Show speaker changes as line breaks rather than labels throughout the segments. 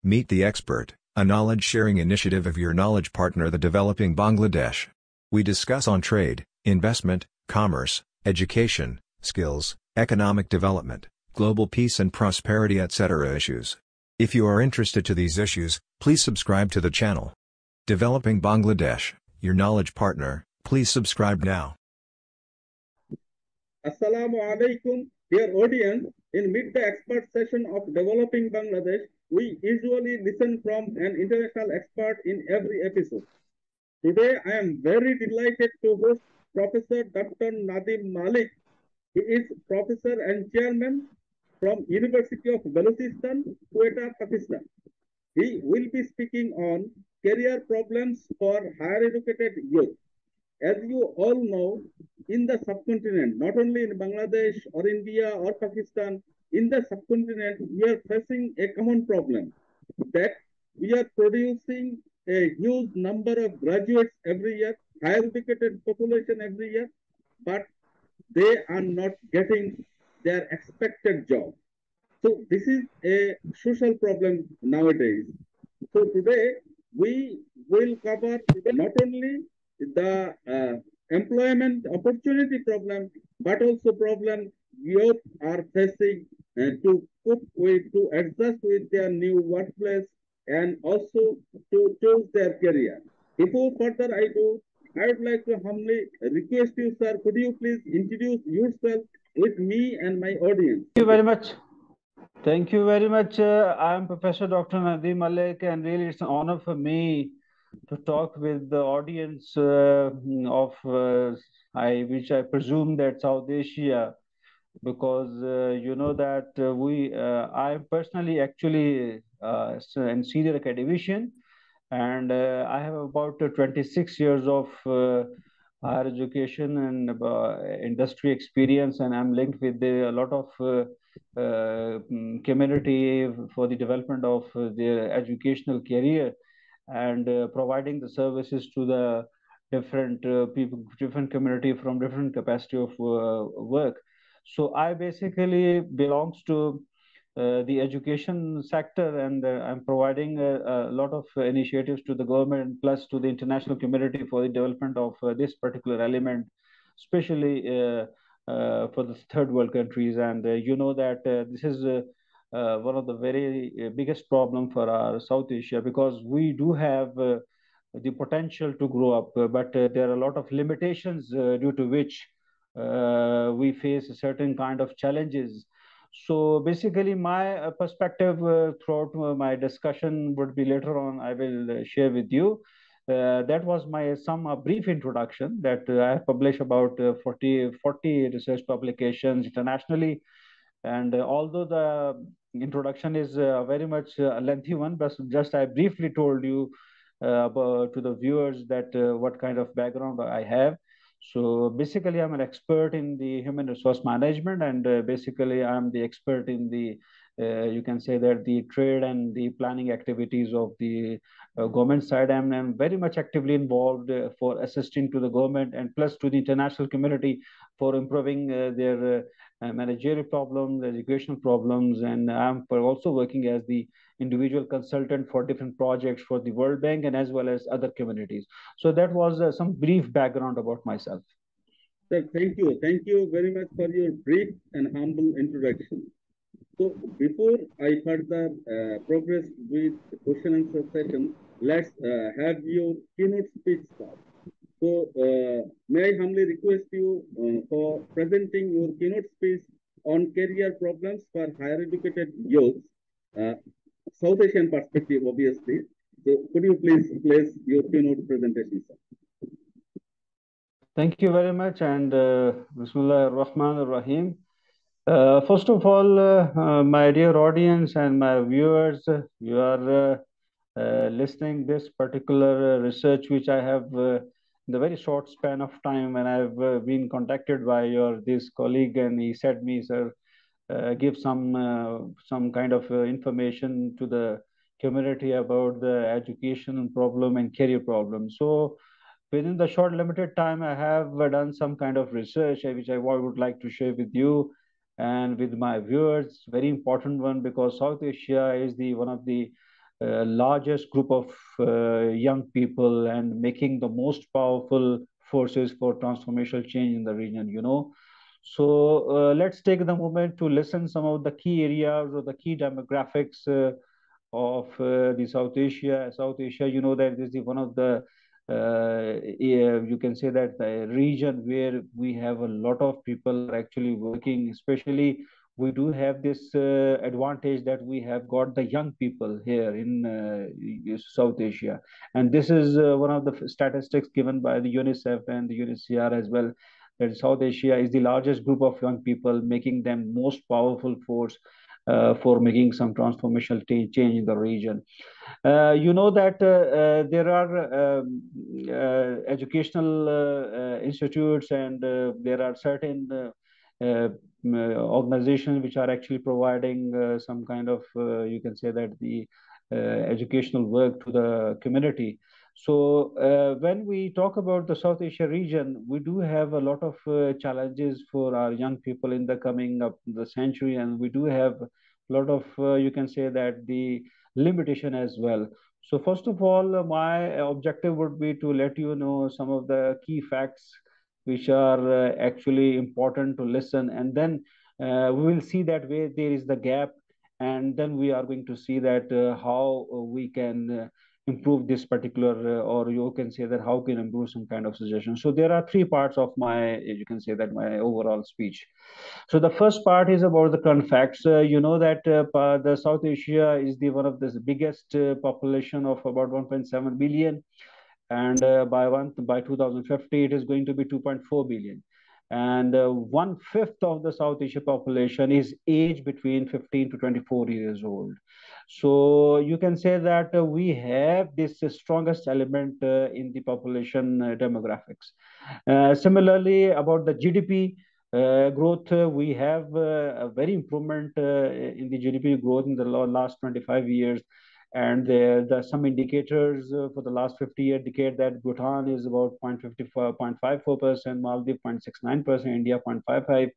Meet the Expert, a knowledge-sharing initiative of your knowledge partner, the Developing Bangladesh. We discuss on trade, investment, commerce, education, skills, economic development, global peace and prosperity, etc. issues. If you are interested to these issues, please subscribe to the channel. Developing Bangladesh, your knowledge partner, please subscribe now.
Assalamu alaikum, dear audience. In Meet the Expert session of Developing Bangladesh, we usually listen from an international expert in every episode. Today, I am very delighted to host Professor Dr. Nadim Malik. He is professor and chairman from University of Balochistan, Quetta, Pakistan. He will be speaking on career problems for higher educated youth. As you all know, in the subcontinent, not only in Bangladesh or India or Pakistan, in the subcontinent, we are facing a common problem that we are producing a huge number of graduates every year, higher educated population every year, but they are not getting their expected job. So this is a social problem nowadays. So today we will cover not only the employment opportunity problem, but also problem youth are facing to cope with, to adjust with their new workplace, and also to choose their career. Before further I would like to humbly request you, sir, could you please introduce yourself with me and my audience?
Thank you very much. Thank you very much. I am Professor Dr. Nadim Malik, and really it's an honor for me to talk with the audience of which I presume that South Asia, because you know that I am personally actually a senior academician, and I have about 26 years of higher education and industry experience, and I'm linked with a lot of community for the development of their educational career, and providing the services to the different people, different community from different capacity of work. So I basically belongs to the education sector, and I'm providing a lot of initiatives to the government plus to the international community for the development of this particular element, especially for the third world countries. And you know that this is one of the very biggest problem for our South Asia, because we do have the potential to grow up, but there are a lot of limitations due to which we face a certain kind of challenges. So basically, my perspective throughout my discussion would be later on, I will share with you. That was my brief introduction that I have published about 40 research publications internationally. And although the introduction is very much a lengthy one, but just I briefly told you about to the viewers that what kind of background I have. So basically, I'm an expert in the human resource management, and basically, I'm the expert in the, you can say that the trade and the planning activities of the government side. I'm very much actively involved for assisting to the government and plus to the international community for improving their managerial problems, educational problems, and I'm also working as the individual consultant for different projects for the World Bank and as well as other communities. So that was some brief background about myself.
Sir, thank you. Thank you very much for your brief and humble introduction. So before I further progress with the question and answer session, let's have your keynote speech start. So may I humbly request you for presenting your keynote speech on career problems for higher educated youth, South Asian perspective, obviously. So could you please place your keynote presentation, sir?
Thank you very much, and Bismillah ar-Rahman ar-Rahim. First of all, my dear audience and my viewers, you are listening this particular research which I have in the very short span of time, and I've been contacted by this colleague, and he said me, sir, give some kind of information to the community about the education problem and career problem. So within the short limited time, I have done some kind of research which I would like to share with you and with my viewers. Very important one, because South Asia is the one of the largest group of young people and making the most powerful forces for transformational change in the region, you know. So let's take the moment to listen some of the key areas or the key demographics of the South Asia. South Asia, you know that this is one of the you can say that the region where we have a lot of people are actually working. Especially, we do have this advantage that we have got the young people here in South Asia, and this is one of the statistics given by the UNICEF and the UNHCR as well. That South Asia is the largest group of young people, making them most powerful force for making some transformational change in the region. You know that there are educational institutes, and there are certain organizations which are actually providing some kind of, you can say that the educational work to the community. So when we talk about the South Asia region, we do have a lot of challenges for our young people in the coming up the century, and we do have a lot of, you can say that the limitation as well. So first of all, my objective would be to let you know some of the key facts which are actually important to listen, and then we will see that where there is the gap, and then we are going to see that how we can improve this particular, or you can say that how can improve some kind of suggestion. So there are three parts of my, you can say that my overall speech. So the first part is about the current facts. You know that the South Asia is the one of the biggest population of about 1.7 billion, and by 2050 it is going to be 2.4 billion. And one fifth of the South Asia population is aged between 15 to 24 years old. So you can say that we have this strongest element in the population demographics. Similarly, about the GDP growth, we have a very improvement in the GDP growth in the last 25 years. And some indicators for the last 50 year decade that Bhutan is about 0.54%, Maldives 0.69%, India 0.55,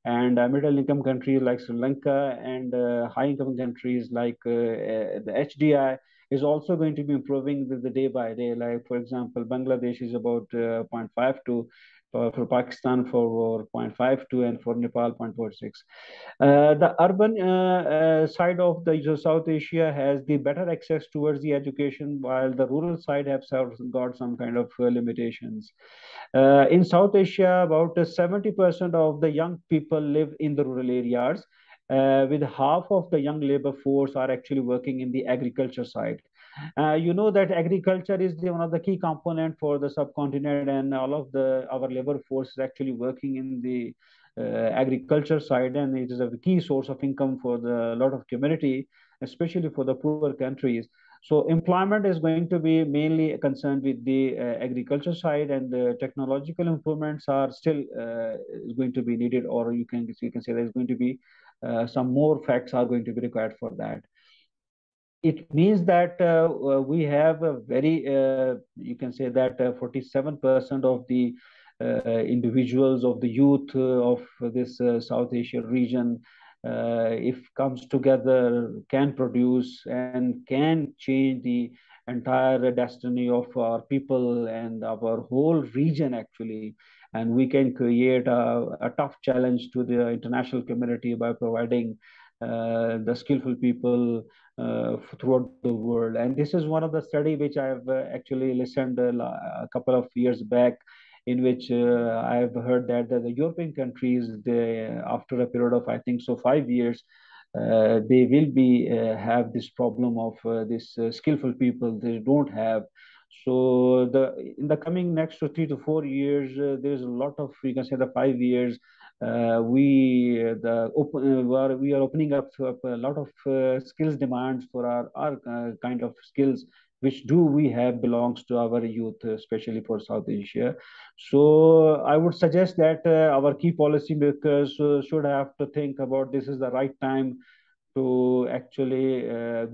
and middle income countries like Sri Lanka, and high income countries like the HDI is also going to be improving the day by day. Like, for example, Bangladesh is about 0.52, for Pakistan for 0.52, and for Nepal 0.46. The urban side of the South Asia has the better access towards the education, while the rural side have got some kind of limitations. In South Asia, about 70% of the young people live in the rural areas, with half of the young labor force are actually working in the agriculture side. You know that agriculture is one of the key component for the subcontinent, and all of our labor force is actually working in the agriculture side, and it is a key source of income for the lot of community, especially for the poor countries. So employment is going to be mainly concerned with the agriculture side, and technological improvements are still going to be needed, or you can say there's going to be some more facts are going to be required for that. It means that we have a very, you can say that 47% of the individuals of the youth of this South Asia region, if comes together, can produce and can change the entire destiny of our people and our whole region actually. And we can create a tough challenge to the international community by providing the skillful people throughout the world. And this is one of the study which I've actually listened a couple of years back, in which I've heard that the European countries, after a period of, I think so, 5 years, they will be have this problem of this skillful people they don't have. So in the coming next 3 to 4 years, there's a lot of, you can say, the 5 years, we are opening up a lot of skills demands for our kind of skills which do we have belongs to our youth, especially for South Asia. So I would suggest that our key policymakers should have to think about this is the right time to actually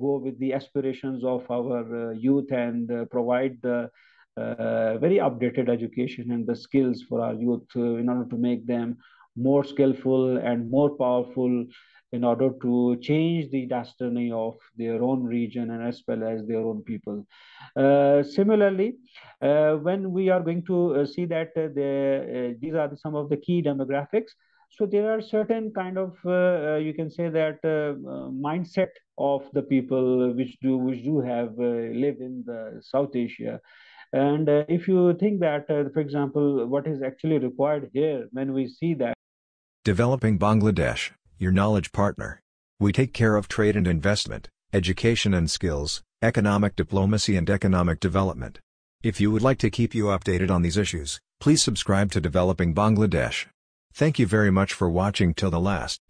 go with the aspirations of our youth, and provide the very updated education and the skills for our youth in order to make them more skillful and more powerful in order to change the destiny of their own region and as well as their own people. Similarly, when we are going to see that these are some of the key demographics, so there are certain kind of you can say that mindset of the people which do have live in the South Asia. And if you think that, for example, what is actually required here when we see that.
Developing Bangladesh, your knowledge partner. We take care of trade and investment, education and skills, economic diplomacy and economic development. If you would like to keep you updated on these issues, please subscribe to Developing Bangladesh. Thank you very much for watching till the last.